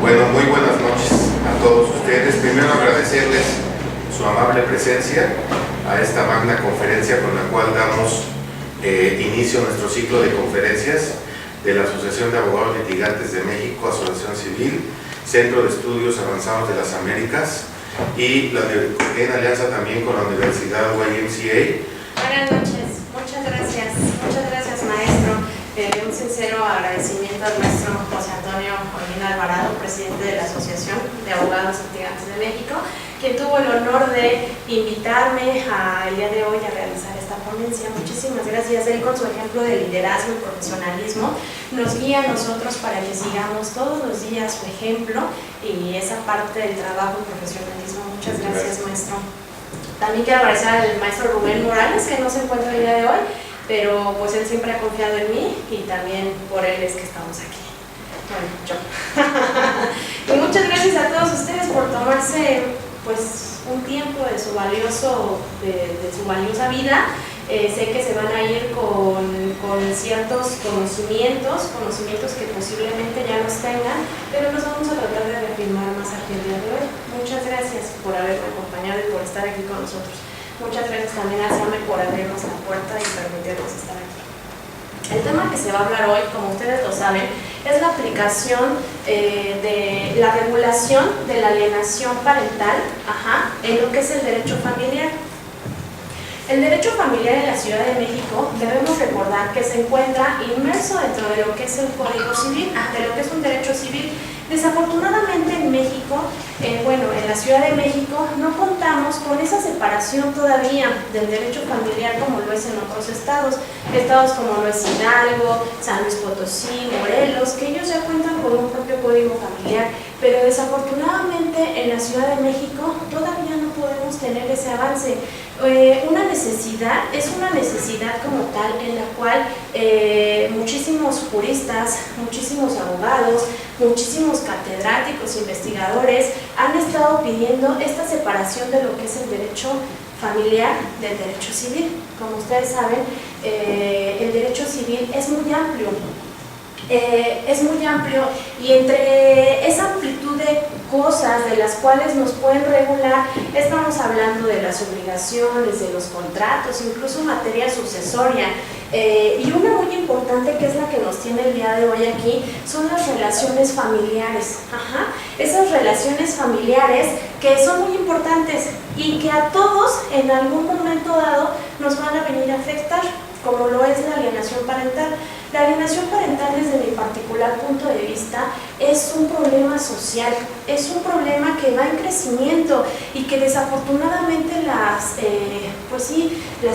Bueno, muy buenas noches a todos ustedes. Primero agradecerles su amable presencia a esta magna conferencia con la cual damos inicio a nuestro ciclo de conferencias de la Asociación de Abogados Litigantes de México, Asociación Civil, Centro de Estudios Avanzados de las Américas y en alianza también con la Universidad YMCA. Buenas noches, muchas gracias maestro. Un sincero agradecimiento al maestro José Antonio Molina Alvarado, presidente de la Asociación de Abogados Litigantes de México, quien tuvo el honor de invitarme el día de hoy a realizar esta ponencia. Muchísimas gracias. Él, con su ejemplo de liderazgo y profesionalismo, nos guía a nosotros para que sigamos todos los días su ejemplo y esa parte del trabajo y profesionalismo. Muchas gracias, maestro. También quiero agradecer al maestro Rubén Morales, que no se encuentra el día de hoy, pero pues él siempre ha confiado en mí y también por él es que estamos aquí. Bueno, yo. Y muchas gracias a todos ustedes por tomarse pues un tiempo de su valiosa vida. Sé que se van a ir con ciertos conocimientos que posiblemente ya los tengan, pero los vamos a tratar de reafirmar más aquí el día de hoy. Muchas gracias por haberme acompañado y por estar aquí con nosotros. Muchas gracias también a SAME por abrirnos la puerta y permitirnos estar aquí. El tema que se va a hablar hoy, como ustedes lo saben, es la aplicación de la regulación de la alienación parental en lo que es el derecho familiar. El derecho familiar en la Ciudad de México, debemos recordar que se encuentra inmerso dentro de lo que es el Código Civil, de lo que es un derecho civil. Desafortunadamente en México, en la Ciudad de México, no contamos con esa separación todavía del derecho familiar como lo es en otros estados como lo es Hidalgo, San Luis Potosí, Morelos, que ellos ya cuentan con un propio código familiar, pero desafortunadamente en la Ciudad de México todavía no podemos tener ese avance. Es una necesidad como tal en la cual muchísimos juristas, muchísimos abogados, muchísimos catedráticos, investigadores han estado pidiendo esta separación de lo que es el derecho familiar del derecho civil. Como ustedes saben, el derecho civil es muy amplio. Y entre esa amplitud de cosas de las cuales nos pueden regular, estamos hablando de las obligaciones, de los contratos, incluso materia sucesoria, y una muy importante que es la que nos tiene el día de hoy aquí, son las relaciones familiares. Esas relaciones familiares que son muy importantes y que a todos en algún momento dado nos van a venir a afectar, como lo es la alienación parental. La alienación parental, desde mi particular punto de vista, es un problema social, es un problema que va en crecimiento y que desafortunadamente las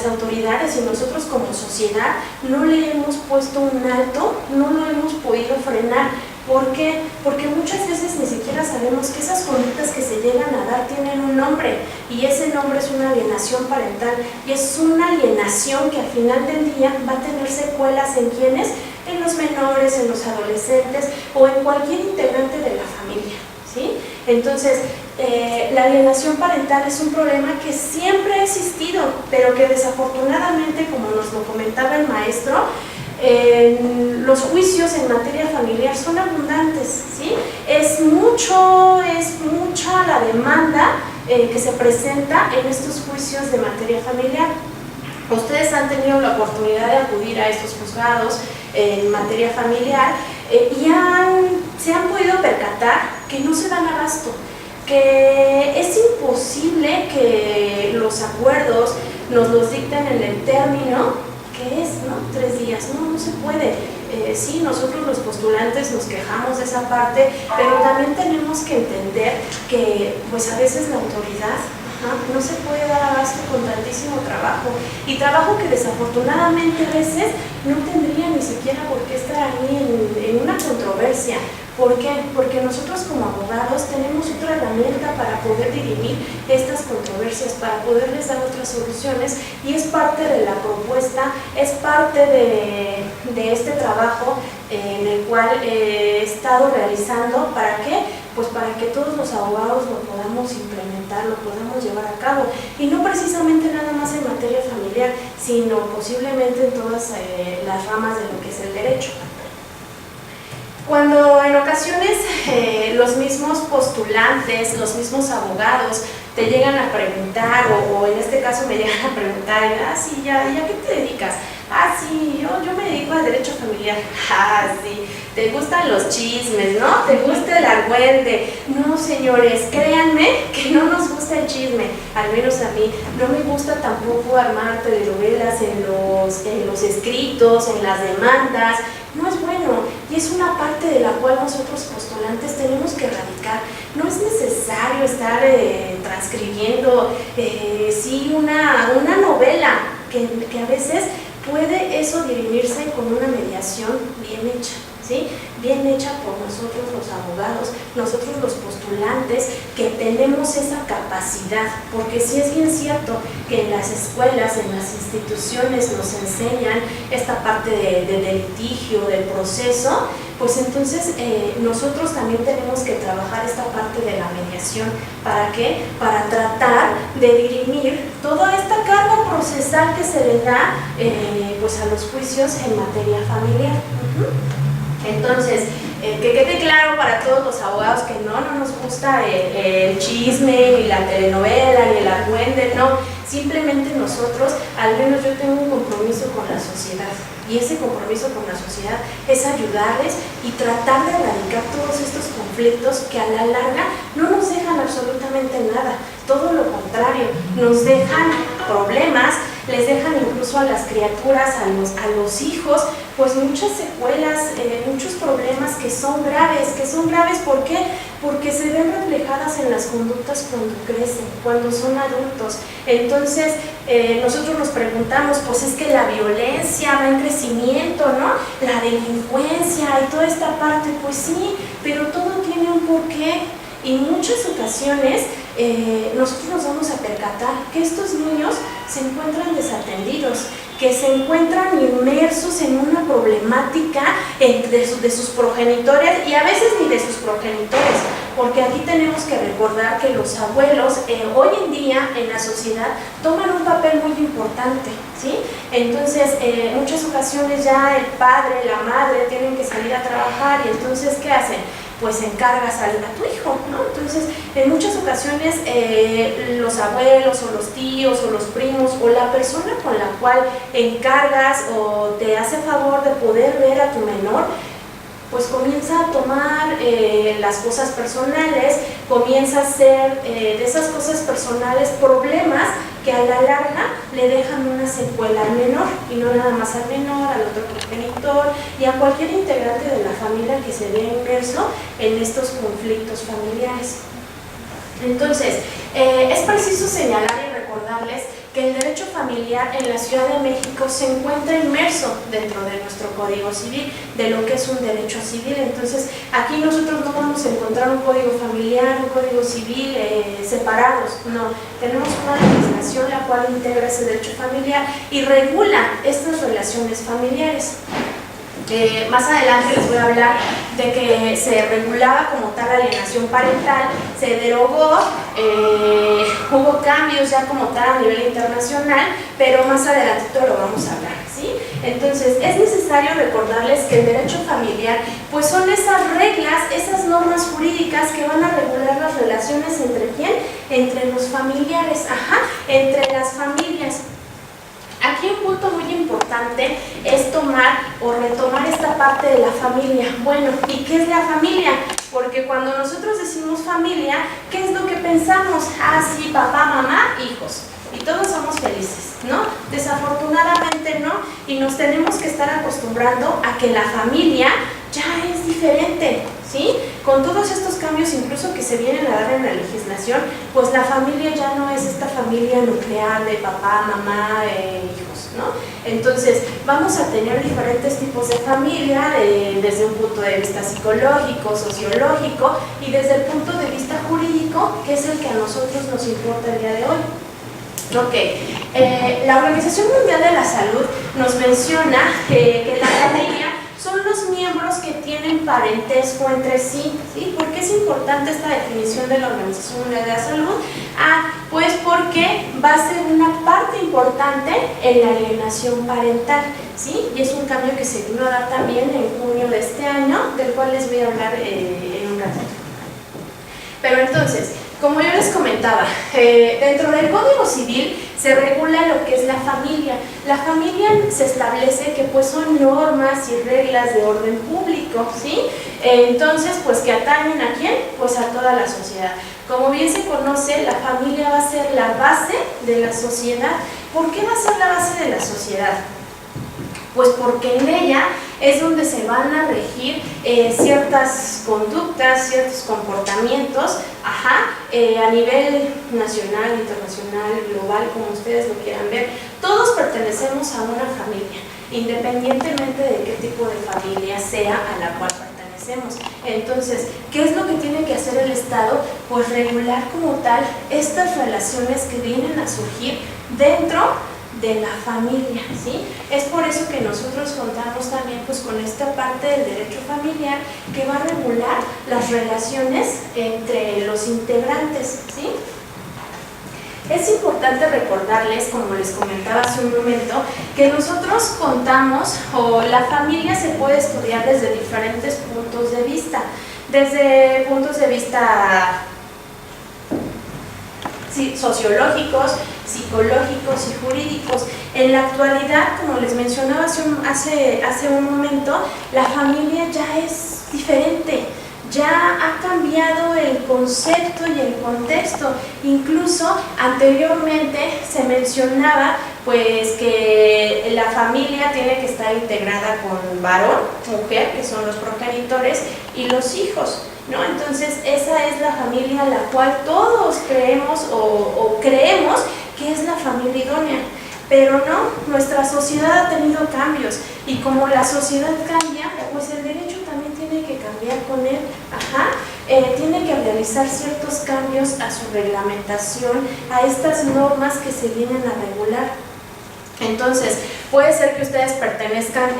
autoridades y nosotros como sociedad no le hemos puesto un alto, no lo hemos podido frenar. ¿Por qué? Porque muchas veces ni siquiera sabemos que esas conductas que se llegan a dar tienen un nombre, y ese nombre es una alienación parental, y es una alienación que al final del día va a tener secuelas en quienes, en los menores, en los adolescentes o en cualquier integrante de la familia, ¿sí? Entonces, la alienación parental es un problema que siempre ha existido, pero que desafortunadamente, como nos lo comentaba el maestro, los juicios en materia familiar son abundantes, ¿sí? Es mucha la demanda que se presenta en estos juicios de materia familiar. Ustedes han tenido la oportunidad de acudir a estos juzgados en materia familiar y se han podido percatar que no se dan abasto, que es imposible que los acuerdos nos los dicten en el término que es, ¿no? 3 días, no se puede. Sí, nosotros los postulantes nos quejamos de esa parte, pero también tenemos que entender que pues a veces la autoridad no se puede dar abasto con tantísimo trabajo, y trabajo que desafortunadamente a veces no tendría ni siquiera por qué estar ahí en una controversia. ¿Por qué? Porque nosotros como abogados tenemos otra herramienta para poder dirimir estas controversias, para poderles dar otras soluciones, y es parte de la propuesta, es parte de este trabajo en el cual he estado realizando. ¿Para qué? Pues para que todos los abogados lo podamos implementar, lo podamos llevar a cabo, y no precisamente nada más en materia familiar, sino posiblemente en todas las ramas de lo que es el derecho. Cuando en ocasiones los mismos postulantes, los mismos abogados te llegan a preguntar, o en este caso me llegan a preguntar, sí, ¿ya qué te dedicas? Sí, yo me dedico al derecho familiar. Sí, te gustan los chismes, ¿no? Te gusta el argüende. No, señores, créanme que no nos gusta el chisme, al menos a mí. No me gusta tampoco armar telenovelas en los escritos, en las demandas. No es bueno, y es una parte de la cual nosotros postulantes tenemos que erradicar. No es necesario estar transcribiendo una novela que a veces puede eso dirimirse con una mediación bien hecha, ¿sí? Bien hecha por nosotros los abogados, nosotros los postulantes, que tenemos esa capacidad, porque sí es bien cierto que en las escuelas, en las instituciones nos enseñan esta parte de litigio, del proceso, pues entonces nosotros también tenemos que trabajar esta parte de la mediación. ¿Para qué? Para tratar de dirimir toda esta carga procesal que se le da pues a los juicios en materia familiar. Entonces, que quede claro para todos los abogados que no nos gusta el chisme, ni la telenovela, ni el argüende, no. Simplemente nosotros, al menos yo tengo un compromiso con la sociedad, y ese compromiso con la sociedad es ayudarles y tratar de erradicar todos estos conflictos que a la larga no nos dejan absolutamente nada, todo lo contrario, nos dejan problemas, les dejan incluso a las criaturas, a los hijos, pues muchas secuelas, muchos problemas que son graves. ¿Por qué? Porque se ven reflejadas en las conductas cuando crecen, cuando son adultos. Entonces, nosotros nos preguntamos, pues es que la violencia va en crecimiento, ¿no? La delincuencia y toda esta parte, pues sí, pero todo tiene un porqué. Y en muchas ocasiones nosotros nos vamos a percatar que estos niños se encuentran desatendidos, que se encuentran inmersos en una problemática de sus progenitores, y a veces ni de sus progenitores, porque aquí tenemos que recordar que los abuelos hoy en día en la sociedad toman un papel muy importante, ¿sí? Entonces, en muchas ocasiones ya el padre, la madre tienen que salir a trabajar, y entonces, ¿qué hacen? Pues encargas a tu hijo, ¿no? Entonces, en muchas ocasiones los abuelos o los tíos o los primos o la persona con la cual encargas o te hace favor de poder ver a tu menor, pues comienza a tomar las cosas personales, comienza a hacer de esas cosas personales problemas que a la larga le dejan una secuela al menor, y no nada más al menor, al otro progenitor y a cualquier integrante de la familia que se vea inmerso en estos conflictos familiares. Entonces, es preciso señalar y recordarles que el derecho familiar en la Ciudad de México se encuentra inmerso dentro de nuestro Código Civil, de lo que es un derecho civil. Entonces, aquí nosotros no vamos a encontrar un código familiar, un código civil separados, no. Tenemos una legislación la cual integra ese derecho familiar y regula estas relaciones familiares. Más adelante les voy a hablar de que se regulaba como tal la alienación parental, se derogó, hubo cambios ya como tal a nivel internacional, pero más adelante lo vamos a hablar, ¿sí? Entonces, es necesario recordarles que el derecho familiar pues son esas reglas, esas normas jurídicas que van a regular las relaciones ¿entre quién? Entre los familiares, entre las familias. Aquí un punto muy importante es tomar o retomar esta parte de la familia. Bueno, ¿y qué es la familia? Porque cuando nosotros decimos familia, ¿qué es lo que pensamos? Sí, papá, mamá, hijos. Y todos somos felices, ¿no? Desafortunadamente no, y nos tenemos que estar acostumbrando a que la familia ya es diferente, ¿sí? Con todos estos cambios incluso que se vienen a dar en la legislación, pues la familia ya no es esta familia nuclear de papá, mamá, hijos, ¿no? Entonces vamos a tener diferentes tipos de familia desde un punto de vista psicológico, sociológico y desde el punto de vista jurídico, que es el que a nosotros nos importa el día de hoy. La Organización Mundial de la Salud nos menciona que la familia son los miembros miembros que tienen parentesco entre sí, ¿sí? ¿Por qué es importante esta definición de la Organización Mundial de la Salud? Pues porque va a ser una parte importante en la alienación parental, ¿sí? Y es un cambio que se vino a dar también en junio de este año, del cual les voy a hablar en un ratito. Pero entonces, como yo les comentaba, dentro del Código Civil se regula lo que es la familia. La familia se establece que pues son normas y reglas de orden público, ¿sí? Entonces, pues que atañen ¿a quién? Pues a toda la sociedad. Como bien se conoce, la familia va a ser la base de la sociedad. ¿Por qué va a ser la base de la sociedad? Pues porque en ella es donde se van a regir ciertas conductas, ciertos comportamientos, a nivel nacional, internacional, global, como ustedes lo quieran ver. Todos pertenecemos a una familia, independientemente de qué tipo de familia sea a la cual pertenecemos. Entonces, ¿qué es lo que tiene que hacer el Estado? Pues regular como tal estas relaciones que vienen a surgir dentro de la familia, ¿sí? Es por eso que nosotros contamos también pues con esta parte del derecho familiar que va a regular las relaciones entre los integrantes, ¿sí? Es importante recordarles, como les comentaba hace un momento, que nosotros contamos, o la familia se puede estudiar desde diferentes puntos de vista, desde puntos de vista sociológicos, psicológicos y jurídicos. En la actualidad, como les mencionaba hace un momento, la familia ya es diferente, ya ha cambiado el concepto y el contexto. Incluso anteriormente se mencionaba pues que la familia tiene que estar integrada con varón, mujer, que son los progenitores, y los hijos, ¿no? Entonces esa es la familia a la cual todos creemos o creemos que es la familia idónea, pero no, nuestra sociedad ha tenido cambios y como la sociedad cambia, pues el derecho también tiene que cambiar con él, tiene que realizar ciertos cambios a su reglamentación, a estas normas que se vienen a regular. Entonces, puede ser que ustedes pertenezcan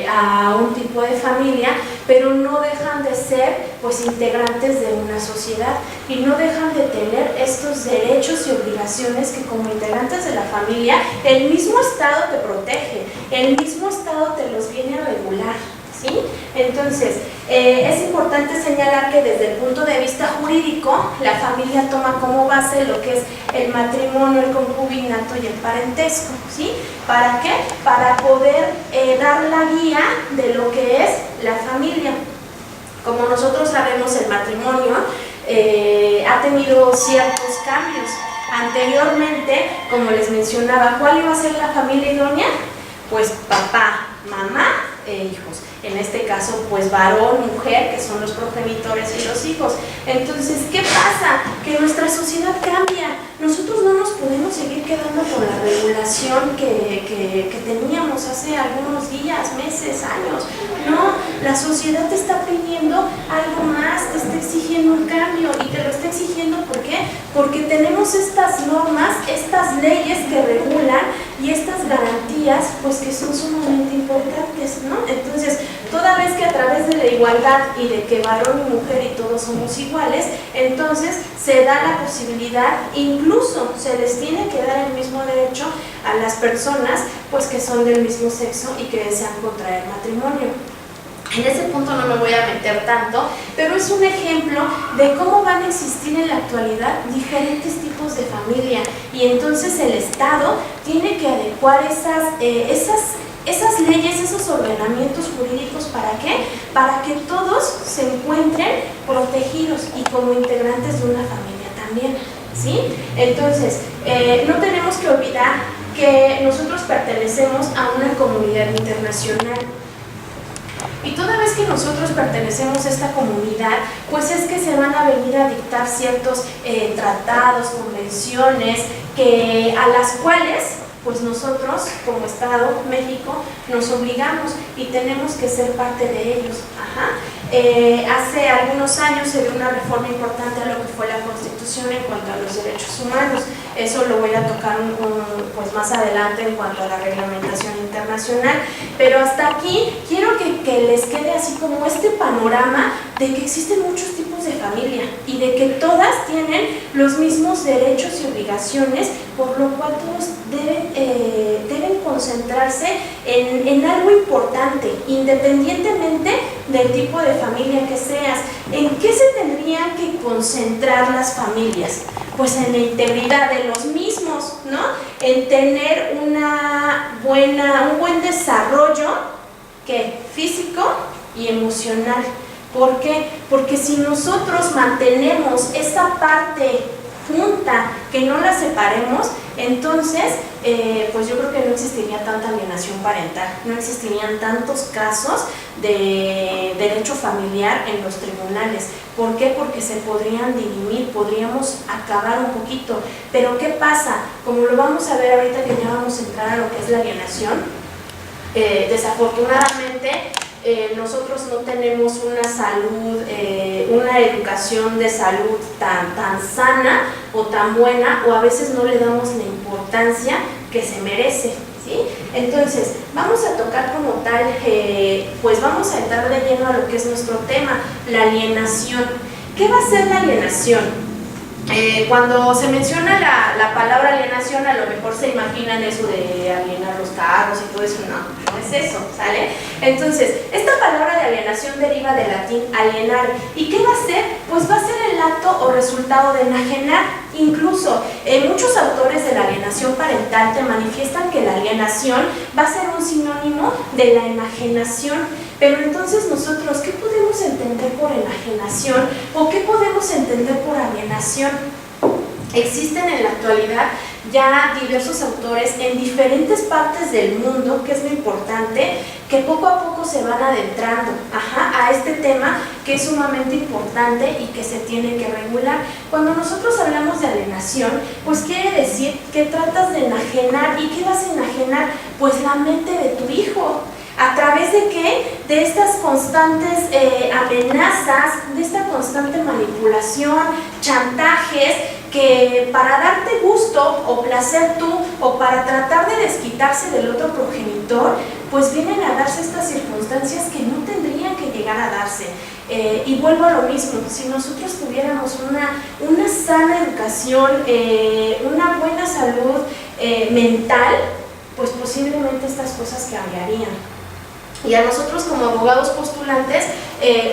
a un tipo de familia, pero no dejan de ser pues integrantes de una sociedad y no dejan de tener estos derechos y obligaciones que como integrantes de la familia el mismo Estado te protege, el mismo Estado te los viene a regular, ¿sí? Entonces, es importante señalar que desde el punto de vista jurídico, la familia toma como base lo que es el matrimonio, el concubinato y el parentesco, ¿sí? ¿Para qué? Para poder dar la guía de lo que es la familia. Como nosotros sabemos, el matrimonio ha tenido ciertos cambios. Anteriormente, como les mencionaba, ¿cuál iba a ser la familia idónea? Pues papá, mamá e hijos. En este caso, pues varón, mujer, que son los progenitores y los hijos. Entonces, ¿qué pasa? Que nuestra sociedad cambia. Nosotros no nos podemos seguir quedando con la regulación que teníamos hace algunos días, meses, años. No, la sociedad te está pidiendo algo más, te está exigiendo un cambio y te lo está exigiendo ¿por qué? Porque tenemos estas normas, estas leyes que regulan y estas garantías pues que son sumamente importantes, ¿no? Entonces, toda vez que a través de la igualdad y de que varón y mujer y todos somos iguales, entonces se da la posibilidad, incluso se les tiene que dar el mismo derecho a las personas pues que son del mismo sexo y que desean contraer matrimonio. En ese punto no me voy a meter tanto, pero es un ejemplo de cómo van a existir en la actualidad diferentes tipos de familia y entonces el Estado tiene que adecuar esas leyes, esos ordenamientos jurídicos, ¿para qué? Para que todos se encuentren protegidos y como integrantes de una familia también, ¿sí? Entonces, no tenemos que olvidar que nosotros pertenecemos a una comunidad internacional. Y toda vez que nosotros pertenecemos a esta comunidad, pues es que se van a venir a dictar ciertos tratados, convenciones, a las cuales pues nosotros como Estado, México, nos obligamos y tenemos que ser parte de ellos. Hace algunos años se dio una reforma importante a lo que fue la Constitución en cuanto a los derechos humanos. Eso lo voy a tocar pues más adelante en cuanto a la reglamentación internacional, pero hasta aquí quiero que les quede así como este panorama de que existen muchos tipos de familia y de que todas tienen los mismos derechos y obligaciones, por lo cual todos deben concentrarse en algo importante, independientemente del tipo de familia que seas. ¿En qué se tendrían que concentrar las familias? Pues en la integridad de los mismos, ¿no? En tener un buen desarrollo físico y emocional. ¿Por qué? Porque si nosotros mantenemos esa parte junta, que no la separemos, entonces pues yo creo que no existiría tanta alienación parental, no existirían tantos casos de derecho familiar en los tribunales. ¿Por qué? Porque se podrían dirimir, podríamos acabar un poquito. Pero ¿qué pasa? Como lo vamos a ver ahorita que ya vamos a entrar a lo que es la alienación, desafortunadamente nosotros no tenemos una salud, una educación de salud tan sana o tan buena, o a veces no le damos la importancia que se merece, ¿sí? Entonces, vamos a tocar como tal, pues vamos a entrar de lleno a lo que es nuestro tema, la alienación. ¿Qué va a ser la alienación? Cuando se menciona la palabra alienación, a lo mejor se imaginan eso de alienar los carros y todo eso. No es eso, ¿sale? Entonces, esta palabra de alienación deriva del latín alienare. ¿Y qué va a ser? Pues va a ser el acto o resultado de enajenar. Incluso, muchos autores de la alienación parental te manifiestan que la alienación va a ser un sinónimo de la enajenación. Pero entonces nosotros, ¿qué podemos entender por enajenación o qué podemos entender por alienación? Existen en la actualidad ya diversos autores en diferentes partes del mundo, que es lo importante, que poco a poco se van adentrando a este tema que es sumamente importante y que se tiene que regular. Cuando nosotros hablamos de alienación, pues quiere decir que tratas de enajenar. ¿Y qué vas a enajenar? Pues la mente de tu hijo. ¿A través de qué? De estas constantes amenazas, de esta constante manipulación, chantajes, que para darte gusto o placer tú, o para tratar de desquitarse del otro progenitor, pues vienen a darse estas circunstancias que no tendrían que llegar a darse. Y vuelvo a lo mismo, si nosotros tuviéramos una sana educación, una buena salud mental, pues posiblemente estas cosas cambiarían. Y a nosotros como abogados postulantes,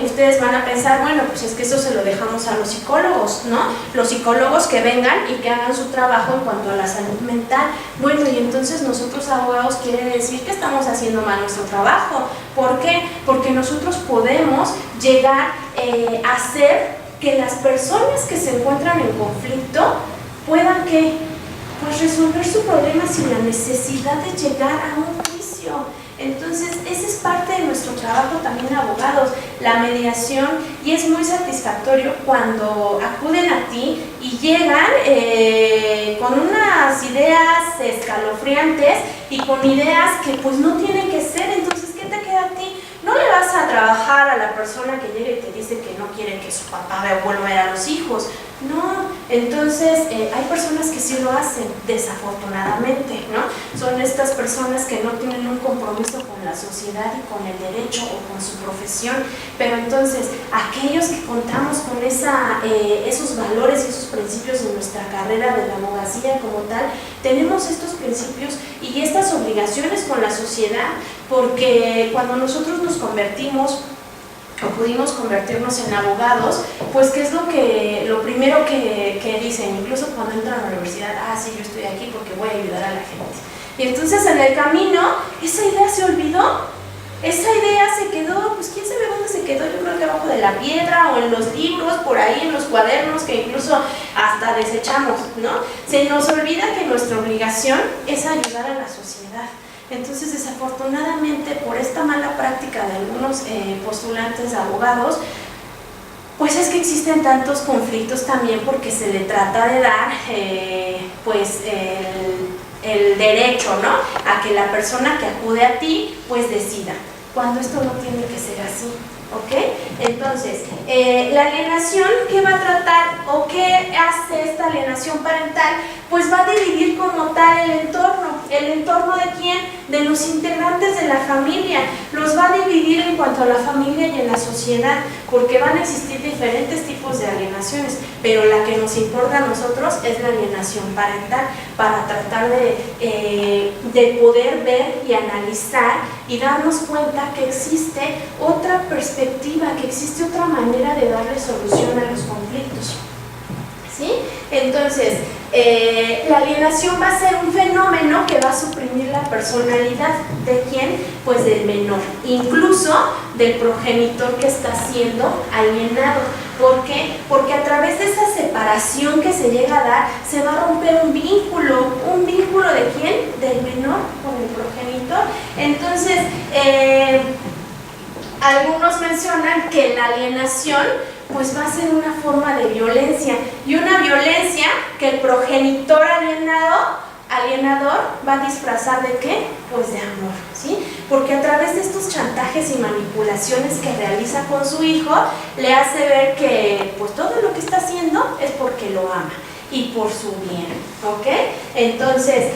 ustedes van a pensar, bueno, pues es que eso se lo dejamos a los psicólogos, ¿no? Los psicólogos que vengan y que hagan su trabajo en cuanto a la salud mental. Bueno, y entonces nosotros abogados quiere decir que estamos haciendo mal nuestro trabajo. ¿Por qué? Porque nosotros podemos llegar a hacer que las personas que se encuentran en conflicto puedan que, pues, resolver su problema sin la necesidad de llegar a un juicio. Entonces, ese es parte de nuestro trabajo también, abogados, la mediación, y es muy satisfactorio cuando acuden a ti y llegan con unas ideas escalofriantes y con ideas que pues no tienen que ser. Entonces, ¿qué te queda a ti? No le vas a trabajar a la persona que llega y te dice que no quiere que su papá vuelva a ver a los hijos. No, entonces hay personas que sí lo hacen, desafortunadamente, ¿no? Son estas personas que no tienen un compromiso con la sociedad y con el derecho o con su profesión. Pero entonces, aquellos que contamos con esos valores y esos principios de nuestra carrera de la abogacía como tal, tenemos estos principios y estas obligaciones con la sociedad, porque cuando nosotros nos convertimos o pudimos convertirnos en abogados, pues ¿qué es lo primero que dicen? Incluso cuando entran a la universidad, sí, yo estoy aquí porque voy a ayudar a la gente. Y entonces en el camino, esa idea se olvidó, esa idea se quedó, pues quién sabe dónde se quedó, yo creo que abajo de la piedra o en los libros, por ahí en los cuadernos que incluso hasta desechamos, ¿no? Se nos olvida que nuestra obligación es ayudar a la sociedad. Entonces, desafortunadamente, por esta mala práctica de algunos postulantes de abogados, pues es que existen tantos conflictos también, porque se le trata de dar pues el derecho, ¿no?, a que la persona que acude a ti pues decida, cuando esto no tiene que ser así. ¿ok? Entonces, la alienación, ¿qué va a tratar o qué hace esta alienación parental? Pues va a dividir como tal el entorno ¿de quién? De los integrantes de la familia, los va a dividir en cuanto a la familia y en la sociedad, porque van a existir diferentes tipos de alienaciones, pero la que nos importa a nosotros es la alienación parental, para tratar de poder ver y analizar y darnos cuenta que existe otra perspectiva, que existe otra manera de darle solución a los conflictos. ¿Sí? Entonces, la alienación va a ser un fenómeno que va a suprimir la personalidad ¿de quién? Pues del menor, incluso del progenitor que está siendo alienado. ¿Por qué? Porque a través de esa separación que se llega a dar, se va a romper un vínculo ¿de quién? Del menor con el progenitor. Entonces, algunos mencionan que la alienación pues va a ser una forma de violencia, y una violencia que el progenitor alienador va a disfrazar ¿de qué? Pues de amor, ¿sí? Porque a través de estos chantajes y manipulaciones que realiza con su hijo, le hace ver que pues todo lo que está haciendo es porque lo ama y por su bien, ¿ok? Entonces,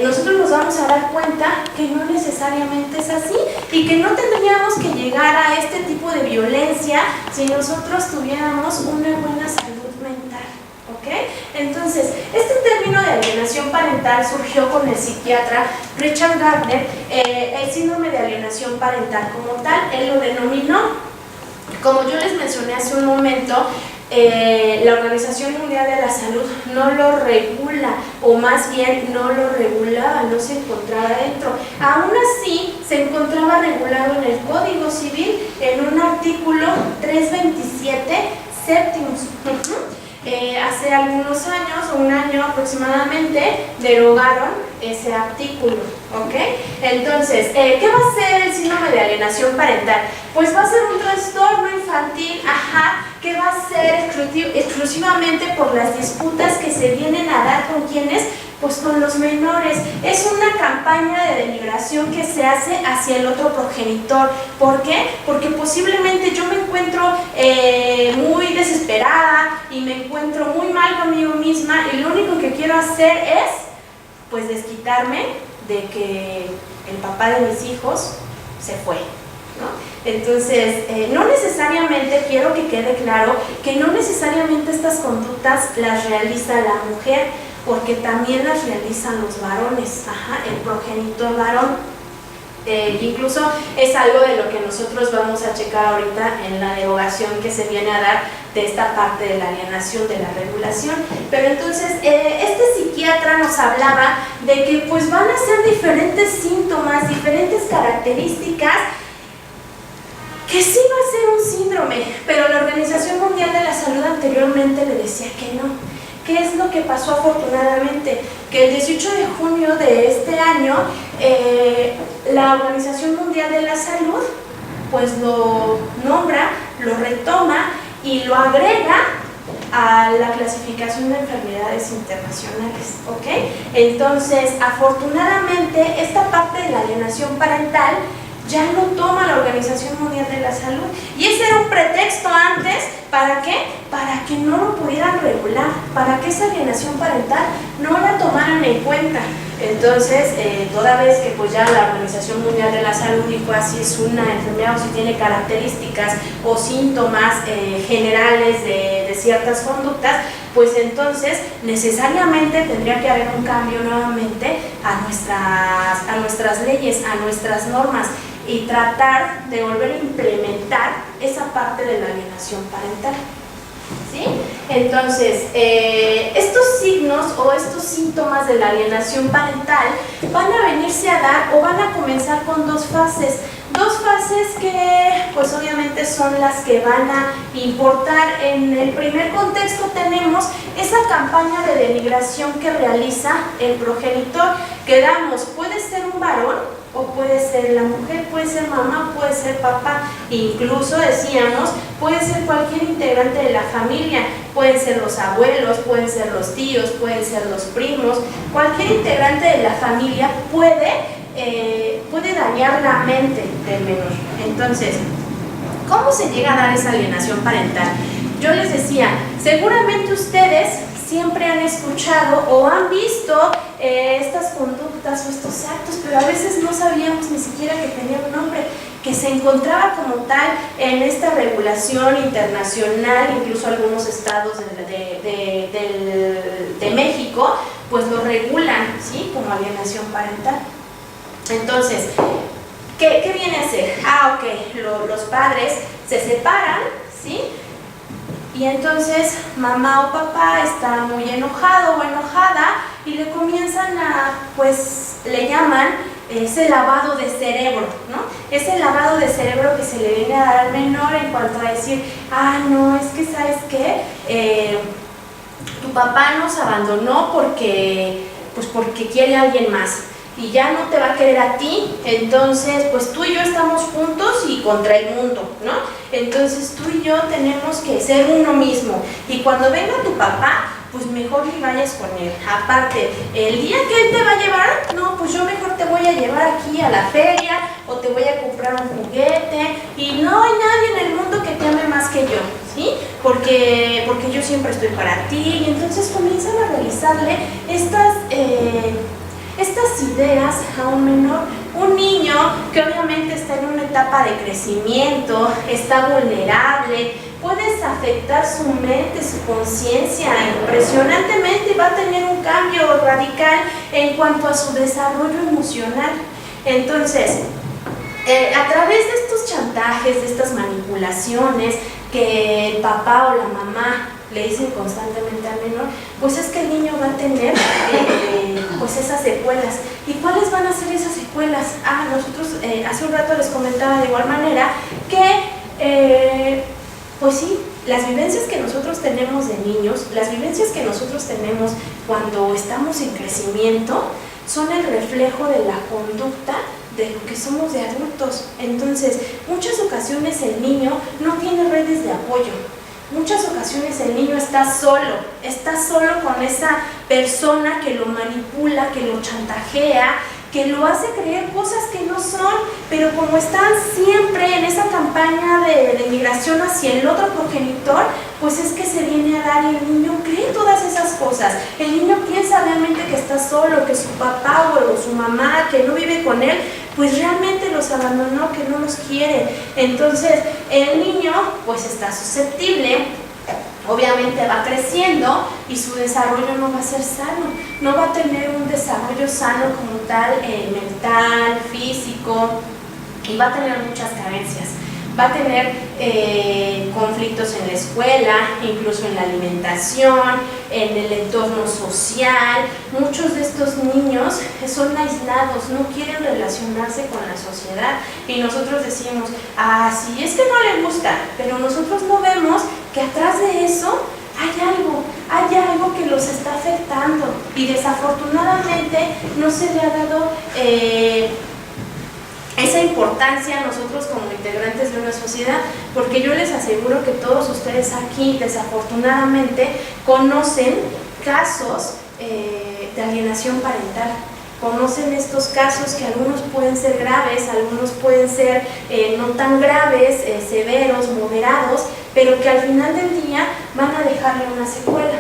nosotros nos vamos a dar cuenta que no necesariamente es así y que no tendríamos que llegar a este tipo de violencia si nosotros tuviéramos una buena salud mental, ¿ok? Entonces, este término de alienación parental surgió con el psiquiatra Richard Gardner, el síndrome de alienación parental como tal. Él lo denominó, como yo les mencioné hace un momento, la Organización Mundial de la Salud no lo regula, o más bien no lo regulaba, no se encontraba dentro. Aún así, se encontraba regulado en el Código Civil en un artículo 327 séptimos. Hace algunos años, un año aproximadamente, derogaron ese artículo, ¿ok? Entonces, ¿qué va a ser el síndrome de alienación parental? Pues va a ser un trastorno infantil, que va a ser exclusivamente por las disputas que se vienen a dar con quienes, pues con los menores. Es una campaña de denigración que se hace hacia el otro progenitor. ¿Por qué? Porque posiblemente yo me encuentro muy desesperada y me encuentro muy mal conmigo misma, y lo único que quiero hacer es pues desquitarme de que el papá de mis hijos se fue, ¿no? Entonces, no necesariamente, quiero que quede claro que no necesariamente estas conductas las realiza la mujer, porque también las realizan los varones, el progenitor varón. Incluso es algo de lo que nosotros vamos a checar ahorita en la derogación que se viene a dar de esta parte de la alienación, de la regulación. Pero entonces, este psiquiatra nos hablaba de que pues van a ser diferentes síntomas, diferentes características, que sí va a ser un síndrome, pero la Organización Mundial de la Salud anteriormente le decía que no. ¿Qué es lo que pasó afortunadamente? Que el 18 de junio de este año, la Organización Mundial de la Salud pues lo nombra, lo retoma y lo agrega a la clasificación de enfermedades internacionales, ¿ok? Entonces, afortunadamente, esta parte de la alienación parental ya lo toma la Organización Mundial de la Salud, y ese era un pretexto antes, ¿para qué? Para que no lo pudieran regular, para que esa alienación parental no la tomaran en cuenta. Entonces, toda vez que pues ya la Organización Mundial de la Salud dijo así es una enfermedad, o si tiene características o síntomas generales de ciertas conductas, pues entonces necesariamente tendría que haber un cambio nuevamente a nuestras leyes, a nuestras normas, y tratar de volver a implementar esa parte de la alienación parental, ¿sí? Entonces, estos signos o estos síntomas de la alienación parental van a venirse a dar o van a comenzar con dos fases que pues obviamente son las que van a importar. En el primer contexto tenemos esa campaña de denigración que realiza el progenitor, que damos, puede ser un varón o puede ser la mujer, puede ser mamá, puede ser papá, incluso decíamos, puede ser cualquier integrante de la familia, pueden ser los abuelos, pueden ser los tíos, pueden ser los primos, cualquier integrante de la familia puede dañar la mente del menor. Entonces, ¿Cómo se llega a dar esa alienación parental? Yo les decía, seguramente ustedes siempre han escuchado o han visto estas conductas o estos actos, pero a veces no sabíamos ni siquiera que tenía un nombre, que se encontraba como tal en esta regulación internacional. Incluso algunos estados de México pues lo regulan, ¿sí?, como alienación parental. Entonces, ¿qué viene a ser? Ok, los padres se separan, ¿sí? Y entonces mamá o papá está muy enojado o enojada y le comienzan pues le llaman ese lavado de cerebro, ¿no? Ese lavado de cerebro que se le viene a dar al menor en cuanto a decir, no, es que ¿sabes qué? Tu papá nos abandonó porque quiere a alguien más y ya no te va a querer a ti, entonces pues tú y yo estamos juntos y contra el mundo, ¿no? Entonces tú y yo tenemos que ser uno mismo, y cuando venga tu papá, pues mejor ni vayas con él. Aparte, el día que él te va a llevar, no, pues yo mejor te voy a llevar aquí a la feria o te voy a comprar un juguete, y no hay nadie en el mundo que te ame más que yo, ¿sí? Porque yo siempre estoy para ti. Y entonces comienzan a realizarle estas ideas a un menor. Un niño que obviamente está en una etapa de crecimiento, está vulnerable, puedes afectar su mente, su conciencia impresionantemente, y va a tener un cambio radical en cuanto a su desarrollo emocional. Entonces, a través de estos chantajes, de estas manipulaciones que el papá o la mamá le dicen constantemente al menor, pues es que el niño va a tener pues esas secuelas. ¿Y cuáles van a ser esas secuelas? Nosotros hace un rato les comentaba de igual manera que pues sí, las vivencias que nosotros tenemos de niños, las vivencias que nosotros tenemos cuando estamos en crecimiento, son el reflejo de la conducta de lo que somos de adultos. Entonces, muchas ocasiones el niño no tiene redes de apoyo. Muchas ocasiones el niño está solo con esa persona que lo manipula, que lo chantajea, que lo hace creer cosas que no son, pero como están siempre en esa campaña de migración hacia el otro progenitor, pues es que se viene a dar, y el niño cree todas esas cosas. El niño piensa realmente que está solo, que su papá o su mamá, que no vive con él, pues realmente los abandonó, que no los quiere. Entonces el niño pues está susceptible, obviamente va creciendo y su desarrollo no va a ser sano, no va a tener un desarrollo sano como tal, mental, físico, y va a tener muchas carencias. Va a tener conflictos en la escuela, incluso en la alimentación, en el entorno social. Muchos de estos niños son aislados, no quieren relacionarse con la sociedad, y nosotros decimos, sí, es que no le gusta, pero nosotros no vemos que atrás de eso hay algo que los está afectando, y desafortunadamente no se le ha dado esa importancia a nosotros como integrantes de una sociedad, porque yo les aseguro que todos ustedes aquí desafortunadamente conocen casos de alienación parental. Conocen estos casos, que algunos pueden ser graves, algunos pueden ser no tan graves, severos, moderados, pero que al final del día van a dejarle una secuela.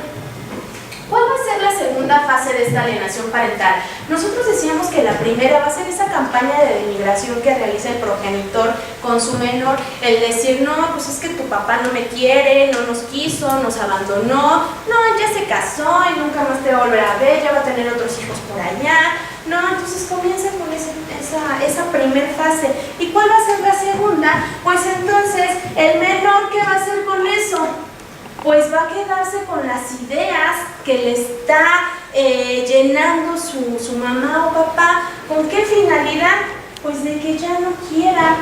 ¿Cuál va a ser la segunda fase de esta alienación parental? Nosotros decíamos que la primera va a ser esa campaña de denigración que realiza el progenitor con su menor, el decir, no, pues es que tu papá no me quiere, no nos quiso, nos abandonó, no, ya se casó y nunca más te va a volver a ver, ya va a tener otros hijos por allá. No, entonces comienza con esa primera fase. ¿Y cuál va a ser la segunda? Pues entonces, el menor, ¿qué va a hacer con eso? Pues va a quedarse con las ideas que le está llenando su mamá o papá. ¿Con qué finalidad? Pues de que ya no quiera,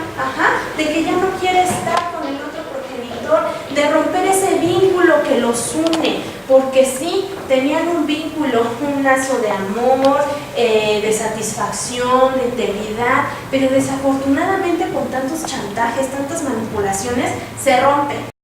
de que ya no quiera estar con el otro progenitor, de romper ese vínculo que los une, porque sí, tenían un vínculo, un lazo de amor, de satisfacción, de integridad, pero desafortunadamente con tantos chantajes, tantas manipulaciones, se rompe.